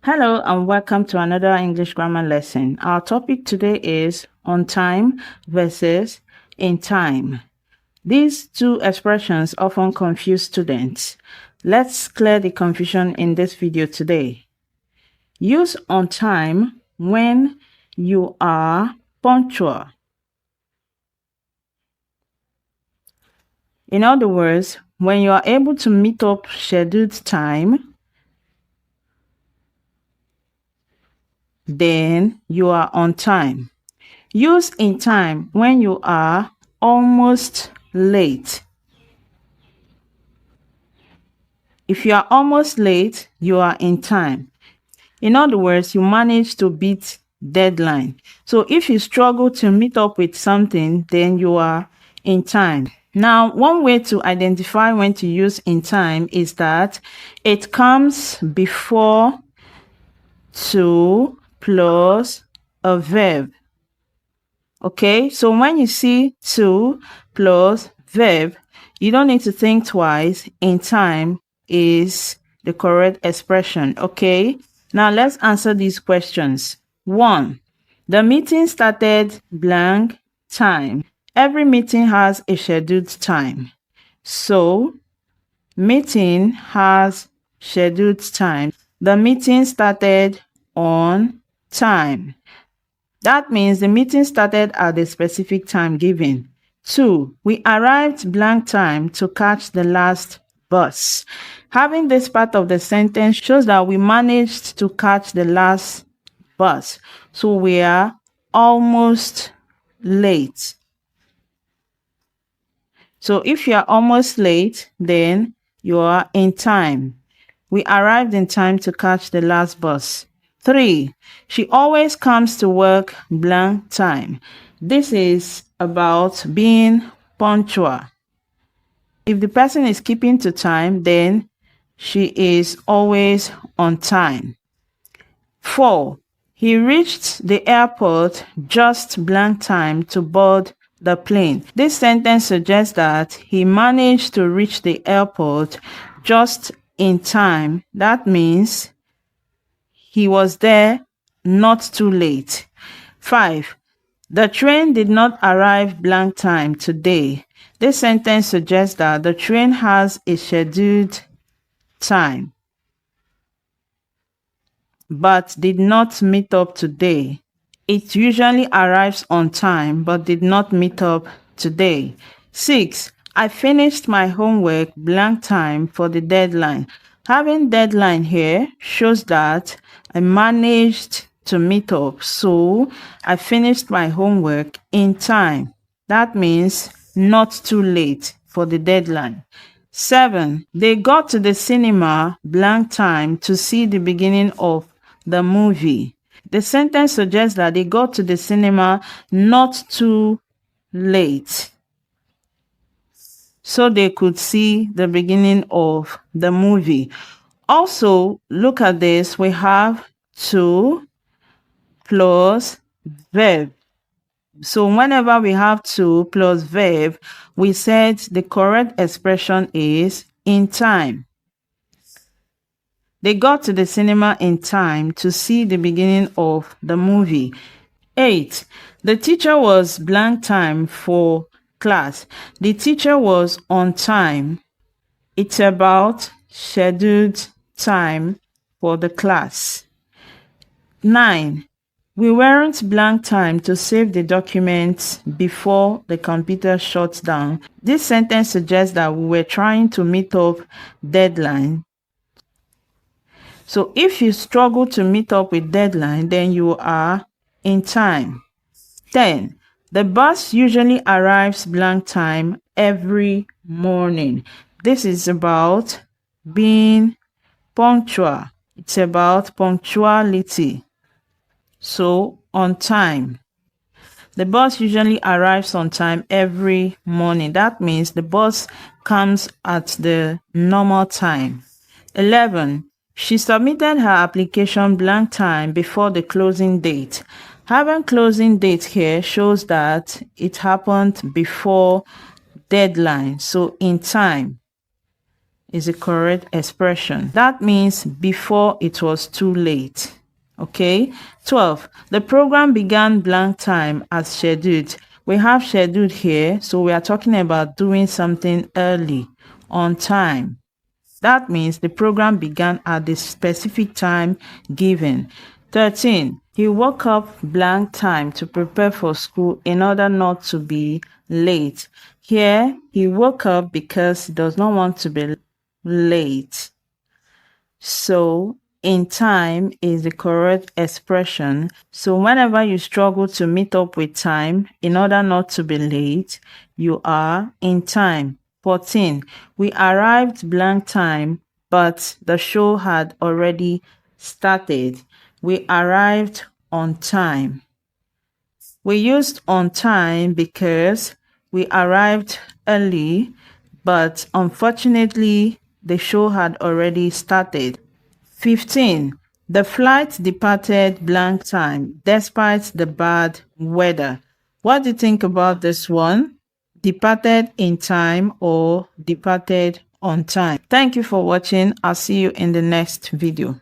Hello and welcome to another English grammar lesson. Our topic today is on time versus in time. These two expressions often confuse students. Let's clear the confusion in this video today. Use on time when you are punctual. In other words, when you are able to meet up scheduled time, then you are on time. Use in time when you are almost late. If you are almost late, you are in time. In other words, you manage to beat deadline. So if you struggle to meet up with something, then you are in time. Now, one way to identify when to use in time is that it comes before to plus a verb. Okay, so when you see to plus verb, you don't need to think twice. In time is the correct expression. Okay, now let's answer these questions. 1. The meeting started blank time. Every meeting has a scheduled time. So, meeting has scheduled time. The meeting started on time. That means the meeting started at the specific time given. 2. We arrived blank time to catch the last bus. Having this part of the sentence shows that we managed to catch the last bus. So we are almost late. So if you are almost late, then you are in time. We arrived in time to catch the last bus. 3. She always comes to work blank time. This is about being punctual. If the person is keeping to time, then she is always on time. 4. He reached the airport just blank time to board the plane. This sentence suggests that he managed to reach the airport just in time. That means he was there not too late. 5. The train did not arrive blank time today. This sentence suggests that the train has a scheduled time, but did not meet up today. It usually arrives on time, but did not meet up today. 6. I finished my homework blank time for the deadline. Having deadline here shows that I managed to meet up. So I finished my homework in time. That means not too late for the deadline. 7. They got to the cinema blank time to see the beginning of the movie. The sentence suggests that they got to the cinema not too late, so they could see the beginning of the movie. Also, look at this. We have to plus verb. So whenever we have to plus verb, we said the correct expression is in time. They got to the cinema in time to see the beginning of the movie. 8. The teacher was blank time for class. The teacher was on time. It's about scheduled time for the class. 9. We weren't blank time to save the documents before the computer shuts down. This sentence suggests that we were trying to meet up deadline. So if you struggle to meet up with deadline, then you are in time. 10. The bus usually arrives blank time every morning. This is about being punctual. It's about punctuality. So on time. The bus usually arrives on time every morning. That means the bus comes at the normal time. 11. She submitted her application blank time before the closing date. Having closing date here shows that it happened before deadline, so in time. is the correct expression. That means before it was too late. Okay. 12. The program began blank time as scheduled. We have scheduled here, so we are talking about doing something early, on time. That means the program began at the specific time given. 13. He woke up blank time to prepare for school in order not to be late. Here, he woke up because he does not want to be late. So, in time is the correct expression. So, whenever you struggle to meet up with time in order not to be late, you are in time. 14. We arrived blank time, but the show had already started. We arrived on time. We used on time because we arrived early, but unfortunately, the show had already started. 15. The flight departed blank time despite the bad weather. What do you think about this one? Departed in time or departed on time? Thank you for watching. I'll see you in the next video.